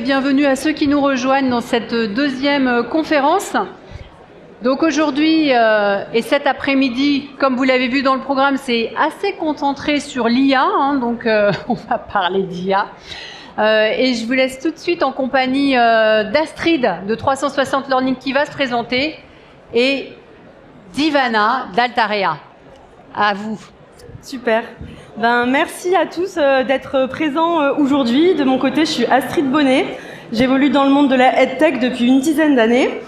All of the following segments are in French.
bienvenue à ceux qui nous rejoignent dans cette deuxième conférence. Donc aujourd'hui et cet après-midi, comme vous l'avez vu dans le programme, c'est assez concentré sur l'IA, donc on va parler d'IA. Et je vous laisse tout de suite en compagnie d'Astrid de 360 Learning qui va se présenter et d'Ivana d'Altarea. À vous. Super. Merci à tous d'être présents aujourd'hui. De mon côté, je suis Astrid Bonnet. J'évolue dans le monde de la EdTech depuis une dizaine d'années.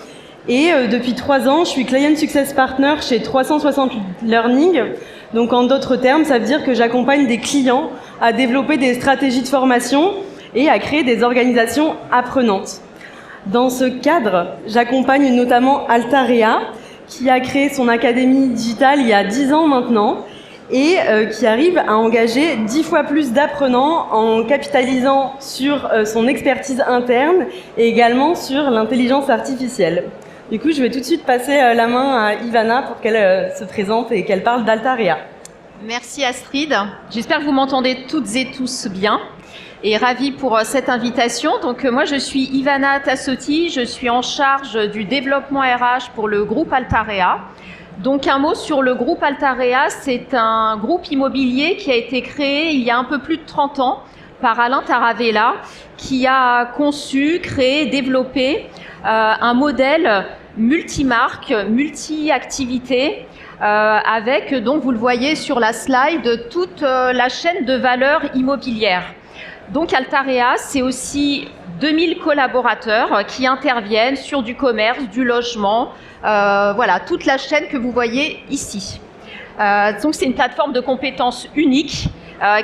Et depuis 3 ans, je suis Client Success Partner chez 360 Learning. Donc en d'autres termes, ça veut dire que j'accompagne des clients à développer des stratégies de formation et à créer des organisations apprenantes. Dans ce cadre, j'accompagne notamment Altaria, qui a créé son académie digitale il y a 10 ans maintenant, et qui arrive à engager 10 fois plus d'apprenants en capitalisant sur son expertise interne et également sur l'intelligence artificielle. Du coup, je vais tout de suite passer la main à Ivana pour qu'elle se présente et qu'elle parle d'Altaria. Merci Astrid. J'espère que vous m'entendez toutes et tous bien. Et ravie pour cette invitation. Donc moi, je suis Ivana Tassotti. Je suis en charge du développement RH pour le groupe Altaria. Donc un mot sur le groupe Altaria, c'est un groupe immobilier qui a été créé il y a un peu plus de 30 ans par Alain Taravella, qui a conçu, créé, développé un modèle multimarque, multi-activité, avec, donc vous le voyez sur la slide, toute la chaîne de valeur immobilière. Donc Altaria, c'est aussi 2000 collaborateurs qui interviennent sur du commerce, du logement, voilà, toute la chaîne que vous voyez ici. Donc c'est une plateforme de compétences unique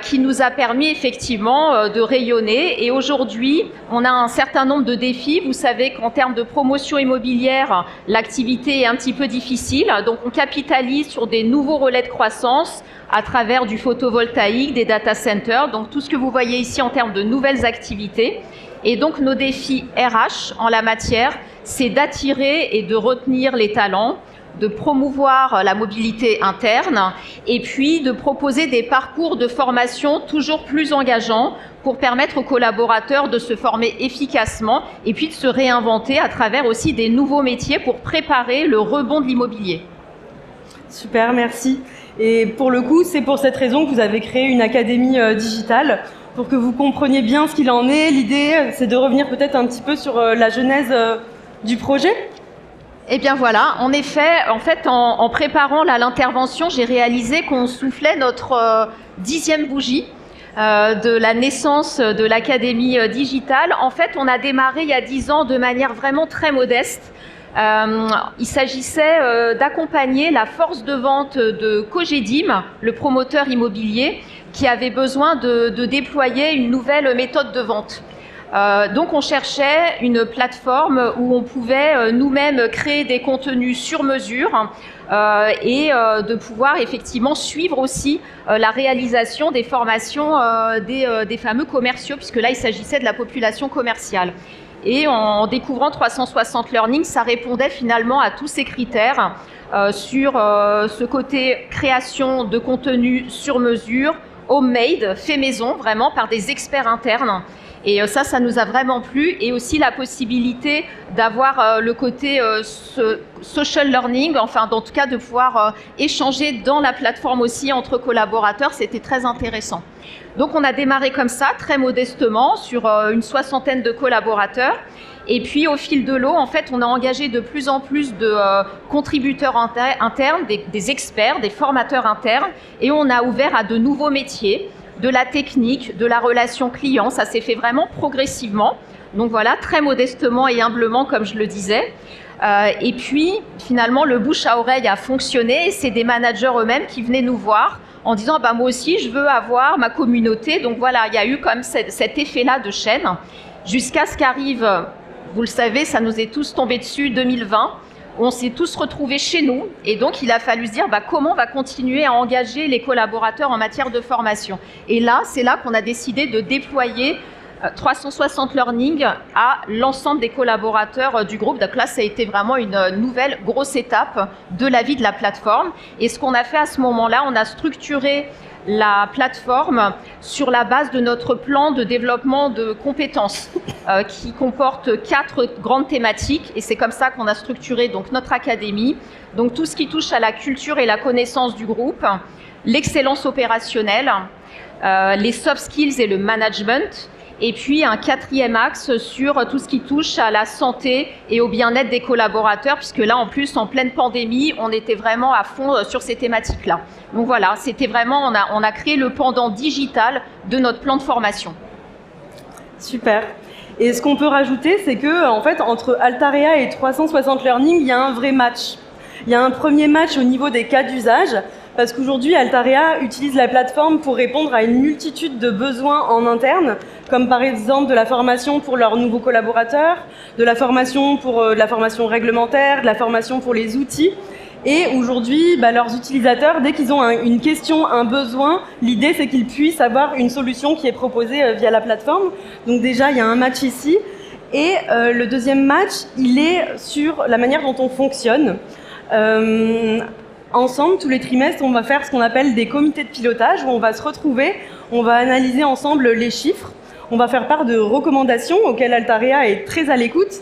qui nous a permis effectivement de rayonner. Et aujourd'hui, on a un certain nombre de défis. Vous savez qu'en termes de promotion immobilière, l'activité est un petit peu difficile. Donc on capitalise sur des nouveaux relais de croissance à travers du photovoltaïque, des data centers, donc tout ce que vous voyez ici en termes de nouvelles activités. Et donc nos défis RH en la matière, c'est d'attirer et de retenir les talents, de promouvoir la mobilité interne et puis de proposer des parcours de formation toujours plus engageants pour permettre aux collaborateurs de se former efficacement et puis de se réinventer à travers aussi des nouveaux métiers pour préparer le rebond de l'immobilier. Super, merci. Et pour le coup, c'est pour cette raison que vous avez créé une académie digitale, pour que vous compreniez bien ce qu'il en est. L'idée, c'est de revenir peut-être un petit peu sur la genèse du projet. Eh bien voilà, en effet, en préparant l'intervention, j'ai réalisé qu'on soufflait notre 10e bougie de la naissance de l'Académie digitale. En fait, on a démarré il y a 10 ans de manière vraiment très modeste. Il s'agissait d'accompagner la force de vente de Cogedim, le promoteur immobilier, qui avait besoin de déployer une nouvelle méthode de vente. Donc on cherchait une plateforme où on pouvait nous-mêmes créer des contenus sur mesure et de pouvoir effectivement suivre aussi la réalisation des formations des fameux commerciaux, puisque là il s'agissait de la population commerciale. Et en découvrant 360 Learning, ça répondait finalement à tous ces critères sur ce côté création de contenu sur mesure, homemade, fait maison, vraiment par des experts internes. Et ça nous a vraiment plu. Et aussi la possibilité d'avoir le côté social learning, enfin, en tout cas, de pouvoir échanger dans la plateforme aussi entre collaborateurs, c'était très intéressant. Donc, on a démarré comme ça, très modestement, sur une 60aine de collaborateurs. Et puis, au fil de l'eau, en fait, on a engagé de plus en plus de contributeurs internes, des experts, des formateurs internes, et on a ouvert à de nouveaux métiers, de la technique, de la relation client. Ça s'est fait vraiment progressivement. Donc voilà, très modestement et humblement, comme je le disais. Et puis, finalement, le bouche à oreille a fonctionné. Et c'est des managers eux-mêmes qui venaient nous voir en disant « moi aussi, je veux avoir ma communauté ». Donc voilà, il y a eu comme cet effet-là de chaîne jusqu'à ce qu'arrive, vous le savez, ça nous est tous tombé dessus, 2020. On s'est tous retrouvés chez nous et donc il a fallu se dire comment on va continuer à engager les collaborateurs en matière de formation. Et là, c'est là qu'on a décidé de déployer 360 Learning à l'ensemble des collaborateurs du groupe. Donc là, ça a été vraiment une nouvelle grosse étape de la vie de la plateforme. Et ce qu'on a fait à ce moment-là, on a structuré la plateforme sur la base de notre plan de développement de compétences qui comporte 4 grandes thématiques, et c'est comme ça qu'on a structuré donc notre académie. Donc tout ce qui touche à la culture et la connaissance du groupe, l'excellence opérationnelle, les soft skills et le management, et puis un 4e axe sur tout ce qui touche à la santé et au bien-être des collaborateurs, puisque là, en plus, en pleine pandémie, on était vraiment à fond sur ces thématiques-là. Donc voilà, c'était vraiment, on a créé le pendant digital de notre plan de formation. Super. Et ce qu'on peut rajouter, c'est que en fait, entre Altarea et 360 Learning, il y a un vrai match. Il y a un premier match au niveau des cas d'usage, parce qu'aujourd'hui, Altarea utilise la plateforme pour répondre à une multitude de besoins en interne, comme par exemple de la formation pour leurs nouveaux collaborateurs, de la formation pour de la formation réglementaire, de la formation pour les outils. Et aujourd'hui, leurs utilisateurs, dès qu'ils ont une question, un besoin, l'idée c'est qu'ils puissent avoir une solution qui est proposée via la plateforme. Donc déjà, il y a un match ici. Et le deuxième match, il est sur la manière dont on fonctionne. Ensemble, tous les trimestres, on va faire ce qu'on appelle des comités de pilotage où on va se retrouver, on va analyser ensemble les chiffres, on va faire part de recommandations auxquelles Altarea est très à l'écoute,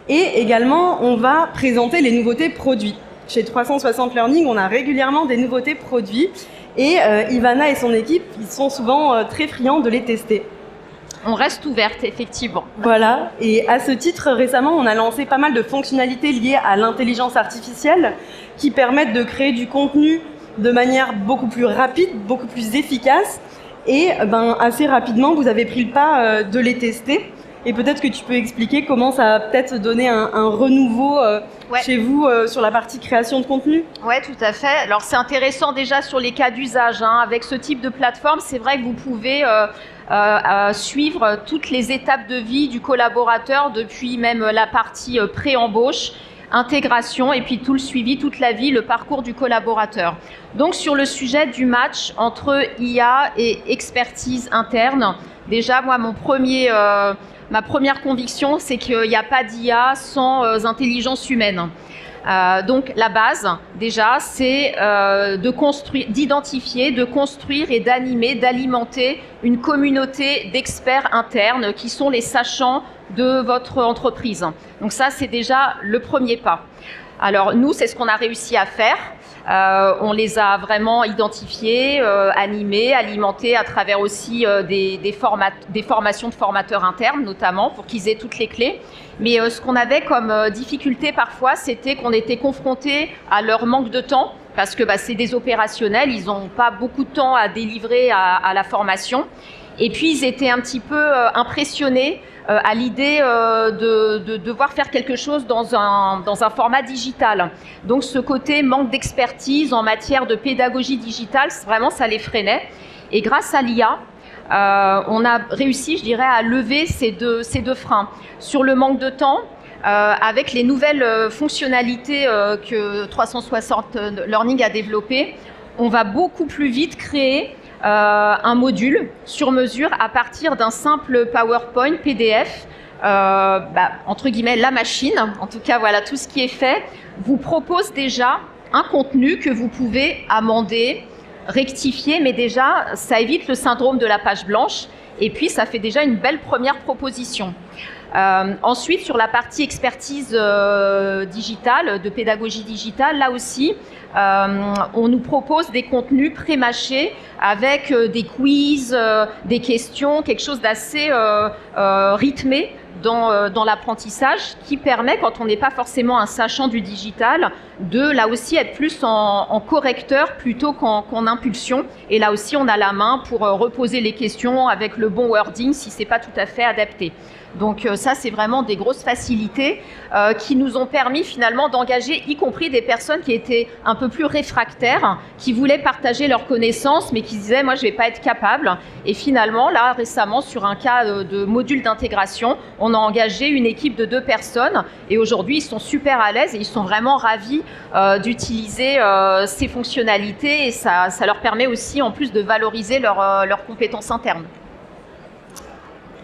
et également on va présenter les nouveautés produits. Chez 360 Learning, on a régulièrement des nouveautés produits et Ivana et son équipe, ils sont souvent très friands de les tester. On reste ouverte, effectivement. Voilà, et à ce titre, récemment, on a lancé pas mal de fonctionnalités liées à l'intelligence artificielle qui permettent de créer du contenu de manière beaucoup plus rapide, beaucoup plus efficace. Et assez rapidement, vous avez pris le pas de les tester. Et peut-être que tu peux expliquer comment ça a peut-être donné un renouveau chez vous sur la partie création de contenu. Oui, tout à fait. Alors, c'est intéressant déjà sur les cas d'usage. Avec ce type de plateforme, c'est vrai que vous pouvez suivre toutes les étapes de vie du collaborateur, depuis même la partie pré-embauche, intégration, et puis tout le suivi, toute la vie, le parcours du collaborateur. Donc, sur le sujet du match entre IA et expertise interne, déjà, moi, ma première conviction, c'est qu'il n'y a pas d'IA sans intelligence humaine. Donc la base, déjà, c'est d'identifier, de construire et d'animer, d'alimenter une communauté d'experts internes qui sont les sachants de votre entreprise. Donc ça, c'est déjà le premier pas. Alors nous, c'est ce qu'on a réussi à faire. On les a vraiment identifiés, animés, alimentés à travers aussi des formations de formateurs internes, notamment, pour qu'ils aient toutes les clés. Mais ce qu'on avait comme difficulté parfois, c'était qu'on était confrontés à leur manque de temps, parce que c'est des opérationnels, ils n'ont pas beaucoup de temps à délivrer à la formation. Et puis, ils étaient un petit peu impressionnés à l'idée de devoir faire quelque chose dans un format digital. Donc, ce côté manque d'expertise en matière de pédagogie digitale, vraiment, ça les freinait. Et grâce à l'IA, on a réussi, je dirais, à lever ces deux freins. Sur le manque de temps, avec les nouvelles fonctionnalités que 360 Learning a développées, on va beaucoup plus vite créer un module sur mesure à partir d'un simple PowerPoint, PDF, entre guillemets la machine, en tout cas voilà, tout ce qui est fait, vous propose déjà un contenu que vous pouvez amender, rectifier, mais déjà ça évite le syndrome de la page blanche et puis ça fait déjà une belle première proposition. Ensuite, sur la partie expertise digitale, de pédagogie digitale, là aussi, on nous propose des contenus pré-mâchés avec des quiz, des questions, quelque chose d'assez rythmé dans l'apprentissage qui permet, quand on n'est pas forcément un sachant du digital, de là aussi être plus en correcteur plutôt qu'en impulsion. Et là aussi, on a la main pour reposer les questions avec le bon wording si ce n'est pas tout à fait adapté. Donc ça, c'est vraiment des grosses facilités qui nous ont permis finalement d'engager, y compris des personnes qui étaient un peu plus réfractaires, qui voulaient partager leurs connaissances, mais qui disaient « moi, je ne vais pas être capable ». Et finalement, là, récemment, sur un cas de module d'intégration, on a engagé une équipe de 2 personnes et aujourd'hui, ils sont super à l'aise et ils sont vraiment ravis d'utiliser ces fonctionnalités et ça leur permet aussi, en plus, de valoriser leurs compétences internes.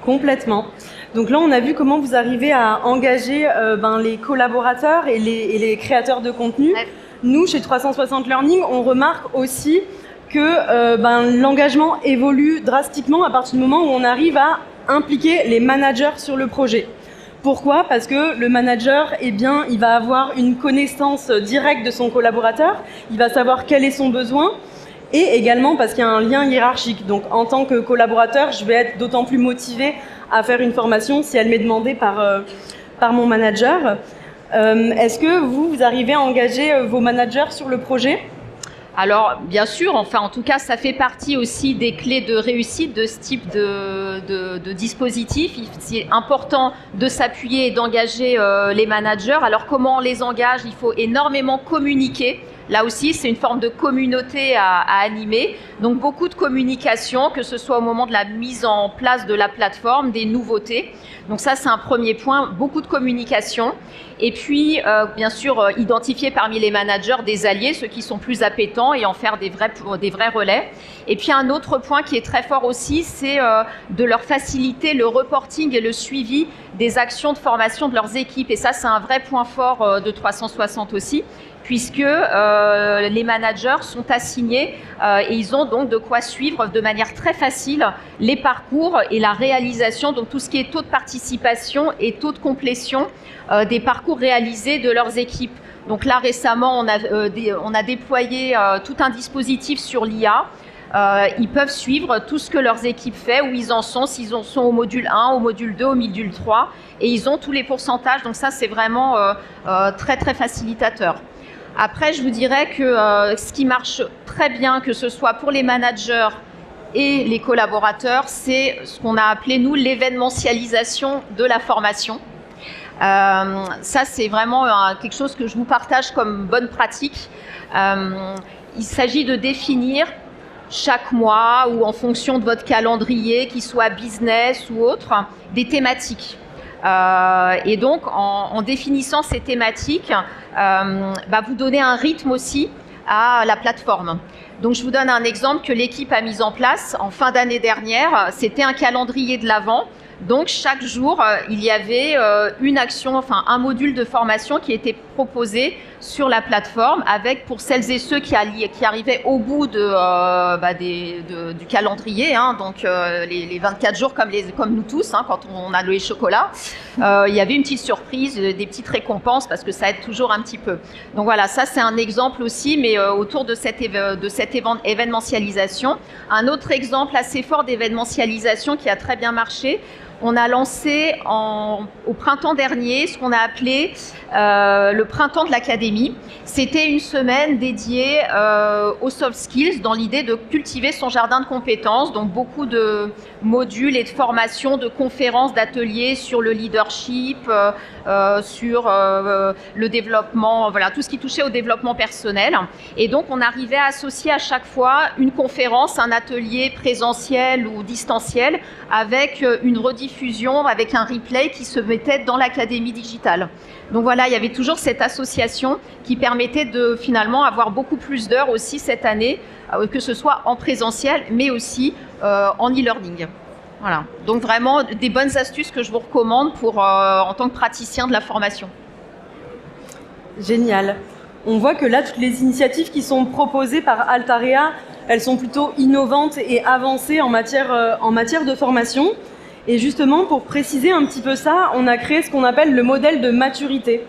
Complètement. Donc là, on a vu comment vous arrivez à engager les collaborateurs et les créateurs de contenu. Ouais. Nous, chez 360 Learning, on remarque aussi que l'engagement évolue drastiquement à partir du moment où on arrive à impliquer les managers sur le projet. Pourquoi ? Parce que le manager, il va avoir une connaissance directe de son collaborateur, il va savoir quel est son besoin, et également parce qu'il y a un lien hiérarchique. Donc en tant que collaborateur, je vais être d'autant plus motivée à faire une formation si elle m'est demandée par mon manager. Est-ce que vous arrivez à engager vos managers sur le projet ? Alors, bien sûr, en tout cas, ça fait partie aussi des clés de réussite de ce type de dispositif. C'est important de s'appuyer et d'engager les managers. Alors, comment on les engage ? Il faut énormément communiquer. Là aussi, c'est une forme de communauté à animer. Donc, beaucoup de communication, que ce soit au moment de la mise en place de la plateforme, des nouveautés. Donc ça, c'est un premier point, beaucoup de communication. Et puis, bien sûr, identifier parmi les managers des alliés, ceux qui sont plus appétents, et en faire des vrais relais. Et puis, un autre point qui est très fort aussi, c'est de leur faciliter le reporting et le suivi des actions de formation de leurs équipes. Et ça, c'est un vrai point fort de 360 aussi, puisque les managers sont assignés et ils ont donc de quoi suivre de manière très facile les parcours et la réalisation, donc tout ce qui est taux de participation et taux de complétion des parcours réalisés de leurs équipes. Donc là, récemment, on a déployé tout un dispositif sur l'IA. Ils peuvent suivre tout ce que leurs équipes font, où ils en sont, s'ils en sont au module 1, au module 2, au module 3, et ils ont tous les pourcentages. Donc ça, c'est vraiment très, très facilitateur. Après, je vous dirais que ce qui marche très bien, que ce soit pour les managers et les collaborateurs, c'est ce qu'on a appelé, nous, l'événementialisation de la formation. Ça, c'est vraiment quelque chose que je vous partage comme bonne pratique. Il s'agit de définir chaque mois ou en fonction de votre calendrier, qu'il soit business ou autre, des thématiques. Et donc, en définissant ces thématiques, vous donnez un rythme aussi à la plateforme. Donc, je vous donne un exemple que l'équipe a mis en place en fin d'année dernière. C'était un calendrier de l'Avent. Donc, chaque jour, il y avait une action, un module de formation qui était proposé sur la plateforme avec, pour celles et ceux qui arrivaient au bout du calendrier, donc les 24 jours comme nous tous, quand on a le chocolat, il y avait une petite surprise, des petites récompenses parce que ça aide toujours un petit peu. Donc voilà, ça c'est un exemple aussi, mais autour de cette événementialisation. Un autre exemple assez fort d'événementialisation qui a très bien marché, on a lancé au printemps dernier ce qu'on a appelé le printemps de l'académie. C'était une semaine dédiée aux soft skills dans l'idée de cultiver son jardin de compétences. Donc beaucoup de modules et de formations, de conférences, d'ateliers sur le leadership, sur le développement, voilà, tout ce qui touchait au développement personnel. Et donc on arrivait à associer à chaque fois une conférence, un atelier présentiel ou distanciel avec une rediffusion, avec un replay qui se mettait dans l'académie digitale. Donc voilà, il y avait toujours cette association qui permettait de finalement avoir beaucoup plus d'heures aussi cette année, que ce soit en présentiel, mais aussi en e-learning. Voilà, donc vraiment des bonnes astuces que je vous recommande en tant que praticien de la formation. Génial. On voit que là, toutes les initiatives qui sont proposées par Altarea, elles sont plutôt innovantes et avancées en matière de formation. Et justement, pour préciser un petit peu ça, on a créé ce qu'on appelle le modèle de maturité.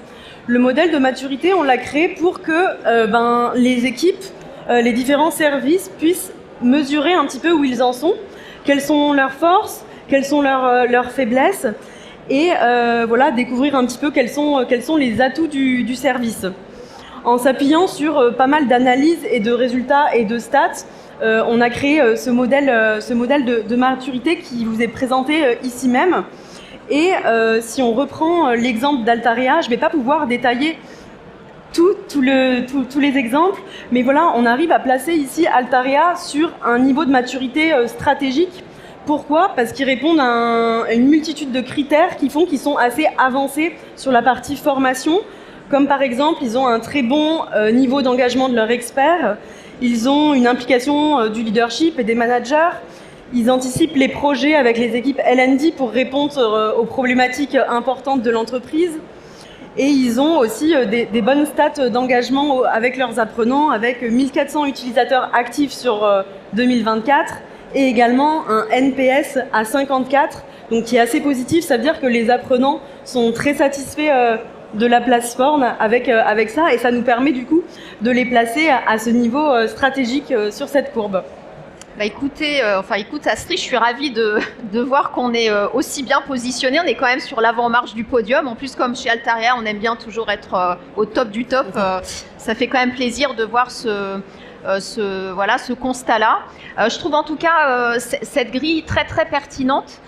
Le modèle de maturité, on l'a créé pour que les équipes, les différents services puissent mesurer un petit peu où ils en sont, quelles sont leurs forces, quelles sont leurs faiblesses, et découvrir un petit peu quels sont les atouts du service. En s'appuyant sur pas mal d'analyses et de résultats et de stats, on a créé ce modèle de maturité qui vous est présenté ici même. Et si on reprend l'exemple d'Altarea, je ne vais pas pouvoir détailler tous les exemples, mais voilà, on arrive à placer ici Altarea sur un niveau de maturité stratégique. Pourquoi ? Parce qu'ils répondent à une multitude de critères qui font qu'ils sont assez avancés sur la partie formation. Comme par exemple, ils ont un très bon niveau d'engagement de leurs experts, ils ont une implication du leadership et des managers, Ils anticipent les projets avec les équipes L&D pour répondre aux problématiques importantes de l'entreprise. Et ils ont aussi des bonnes stats d'engagement avec leurs apprenants, avec 1400 utilisateurs actifs sur 2024 et également un NPS à 54, donc qui est assez positif. Ça veut dire que les apprenants sont très satisfaits de la plateforme avec ça, et ça nous permet du coup de les placer à ce niveau stratégique sur cette courbe. Écoute Astrid, je suis ravie de voir qu'on est aussi bien positionné. On est quand même sur l'avant-marche du podium. En plus, comme chez Altaria, on aime bien toujours être au top du top. Ça fait quand même plaisir de voir ce constat-là. Je trouve en tout cas cette grille très très pertinente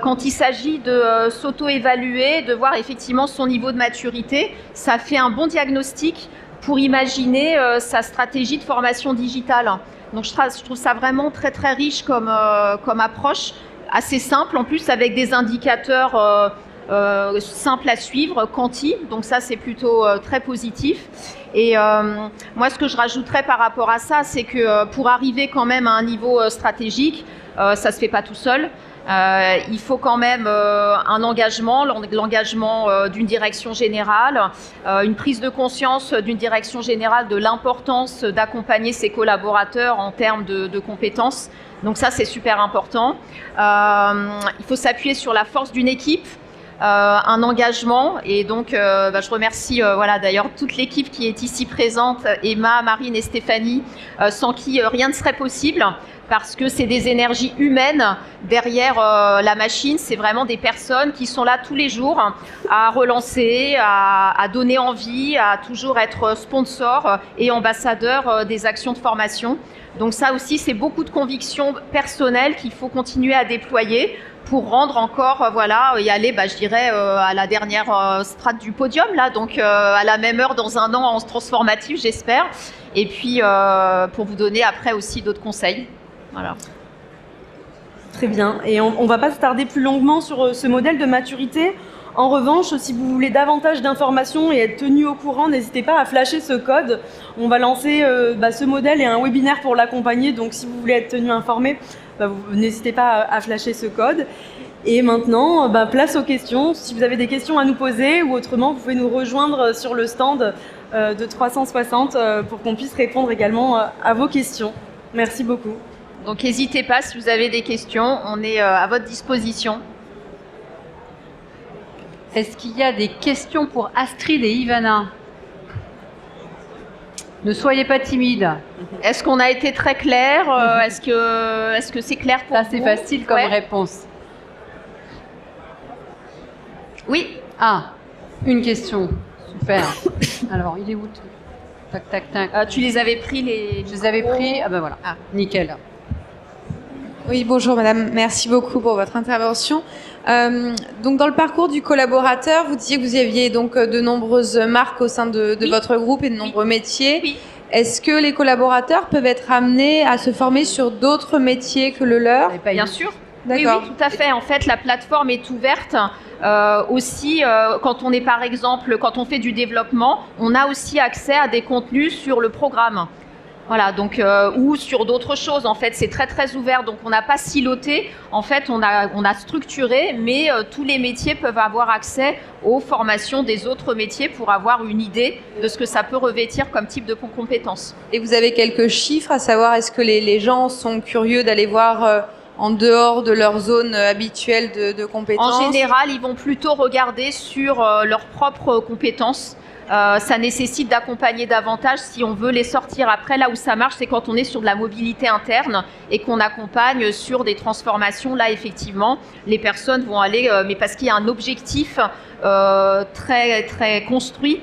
quand il s'agit de s'auto-évaluer, de voir effectivement son niveau de maturité. Ça fait un bon diagnostic pour imaginer sa stratégie de formation digitale. Donc je trouve ça vraiment très très riche comme approche, assez simple en plus, avec des indicateurs simples à suivre, quanti, donc ça c'est plutôt très positif. Et moi ce que je rajouterais par rapport à ça, c'est que pour arriver quand même à un niveau stratégique, ça se fait pas tout seul. Il faut quand même un engagement, l'engagement d'une direction générale, une prise de conscience d'une direction générale de l'importance d'accompagner ses collaborateurs en termes de compétences. Donc ça, c'est super important. Il faut s'appuyer sur la force d'une équipe, un engagement. Et donc, je remercie d'ailleurs toute l'équipe qui est ici présente, Emma, Marine et Stéphanie, sans qui rien ne serait possible. Parce que c'est des énergies humaines derrière la machine. C'est vraiment des personnes qui sont là tous les jours à relancer, à donner envie, à toujours être sponsor et ambassadeur des actions de formation. Donc ça aussi, c'est beaucoup de convictions personnelles qu'il faut continuer à déployer pour rendre encore, y aller, je dirais, à la dernière strate du podium, là, donc à la même heure dans un an en transformatif, j'espère. Et puis, pour vous donner après aussi d'autres conseils. Voilà. Très bien. Et on ne va pas se tarder plus longuement sur ce modèle de maturité. En revanche, si vous voulez davantage d'informations et être tenu au courant, n'hésitez pas à flasher ce code. On va lancer ce modèle et un webinaire pour l'accompagner. Donc, si vous voulez être tenu informé, n'hésitez pas à flasher ce code. Et maintenant, place aux questions. Si vous avez des questions à nous poser ou autrement, vous pouvez nous rejoindre sur le stand de 360 pour qu'on puisse répondre également à vos questions. Merci beaucoup. Donc n'hésitez pas, si vous avez des questions, on est à votre disposition. Est-ce qu'il y a des questions pour Astrid et Ivana ? Ne soyez pas timides. Est-ce qu'on a été très clair ? Est-ce que c'est clair pour vous ? Ça, c'est facile comme réponse. Oui. Ah, une question. Super. Alors, il est où ? Tac, tac, tac. Tu les avais pris les... Je les avais pris. Ah ben voilà. Ah, nickel. Oui, bonjour madame, merci beaucoup pour votre intervention. Donc dans le parcours du collaborateur, vous disiez que vous aviez donc de nombreuses marques au sein de votre groupe et de nombreux métiers. Oui. Est-ce que les collaborateurs peuvent être amenés à se former sur d'autres métiers que le leur ? Bien sûr. D'accord. Oui, tout à fait. En fait, la plateforme est ouverte aussi quand on est, par exemple, quand on fait du développement, on a aussi accès à des contenus sur le programme. Voilà, donc ou sur d'autres choses. En fait, c'est très très ouvert. Donc, on n'a pas siloté. En fait, on a structuré, mais tous les métiers peuvent avoir accès aux formations des autres métiers pour avoir une idée de ce que ça peut revêtir comme type de compétences. Et vous avez quelques chiffres à savoir, est-ce que les gens sont curieux d'aller voir en dehors de leur zone habituelle de compétences ? En général, ils vont plutôt regarder sur leurs propres compétences. Ça nécessite d'accompagner davantage si on veut les sortir. Après, là où ça marche, c'est quand on est sur de la mobilité interne et qu'on accompagne sur des transformations. Là, effectivement, les personnes vont aller, mais parce qu'il y a un objectif très, très construit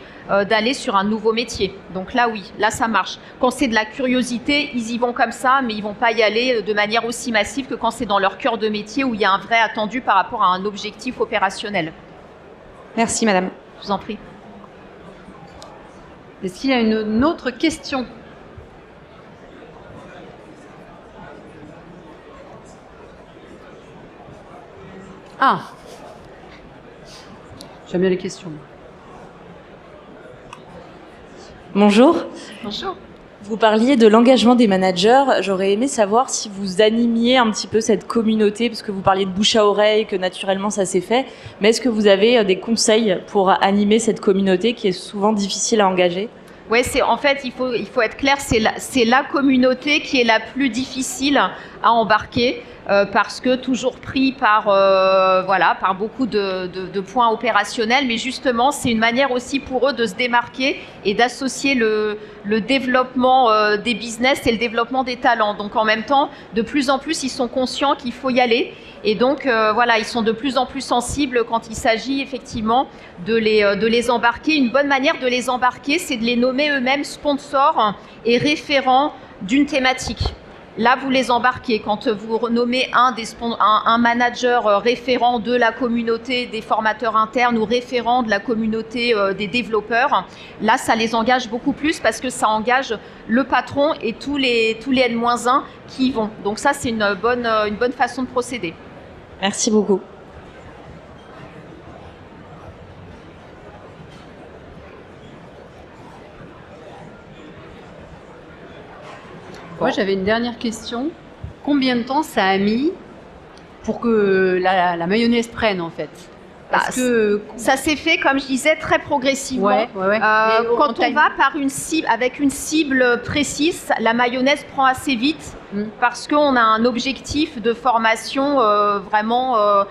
d'aller sur un nouveau métier. Donc là, oui, là, ça marche. Quand c'est de la curiosité, ils y vont comme ça, mais ils vont pas y aller de manière aussi massive que quand c'est dans leur cœur de métier où il y a un vrai attendu par rapport à un objectif opérationnel. Merci, madame. Je vous en prie. Est-ce qu'il y a une autre question ? Ah, j'aime bien les questions. Bonjour. Bonjour. Vous parliez de l'engagement des managers. J'aurais aimé savoir si vous animiez un petit peu cette communauté, parce que vous parliez de bouche à oreille, que naturellement ça s'est fait. Mais est-ce que vous avez des conseils pour animer cette communauté qui est souvent difficile à engager ? Oui, en fait, il faut être clair, c'est la communauté qui est la plus difficile à embarquer parce que toujours pris par beaucoup de points opérationnels, mais justement, c'est une manière aussi pour eux de se démarquer et d'associer le développement des business et le développement des talents. Donc, en même temps, de plus en plus, ils sont conscients qu'il faut y aller. Et donc, ils sont de plus en plus sensibles quand il s'agit effectivement de les embarquer. Une bonne manière de les embarquer, c'est de les nommer eux-mêmes sponsors et référents d'une thématique. Là, vous les embarquez. Quand vous renommez un manager référent de la communauté des formateurs internes ou référent de la communauté des développeurs, là, ça les engage beaucoup plus parce que ça engage le patron et tous les N-1 qui y vont. Donc ça, c'est une bonne façon de procéder. Merci beaucoup. Moi, j'avais une dernière question. Combien de temps ça a mis pour que la mayonnaise prenne, en fait ? Parce que ça s'est fait, comme je disais, très progressivement. Ouais. Quand on va par une cible, avec une cible précise, la mayonnaise prend assez vite parce qu'on a un objectif de formation vraiment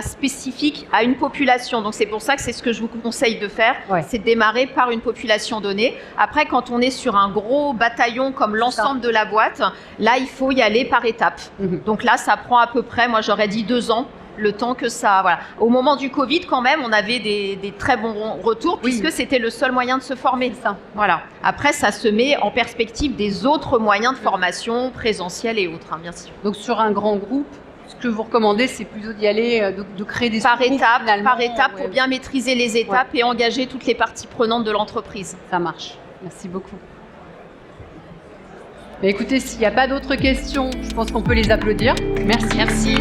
spécifique à une population. Donc c'est pour ça que c'est ce que je vous conseille de faire, c'est de démarrer par une population donnée. Après, quand on est sur un gros bataillon comme l'ensemble de la boîte, là, il faut y aller par étapes. Donc là, ça prend à peu près, moi j'aurais dit 2 ans. Le temps que ça... Voilà. Au moment du Covid, quand même, on avait des très bons retours puisque c'était le seul moyen de se former. Ça. Voilà. Après, ça se met en perspective des autres moyens de formation, présentiels et autres, bien sûr. Donc, sur un grand groupe, ce que vous recommandez, c'est plutôt d'y aller, de créer des par sous-groupes, étape, pour bien maîtriser les étapes et engager toutes les parties prenantes de l'entreprise. Ça marche. Merci beaucoup. Mais écoutez, s'il n'y a pas d'autres questions, je pense qu'on peut les applaudir. Merci. Merci.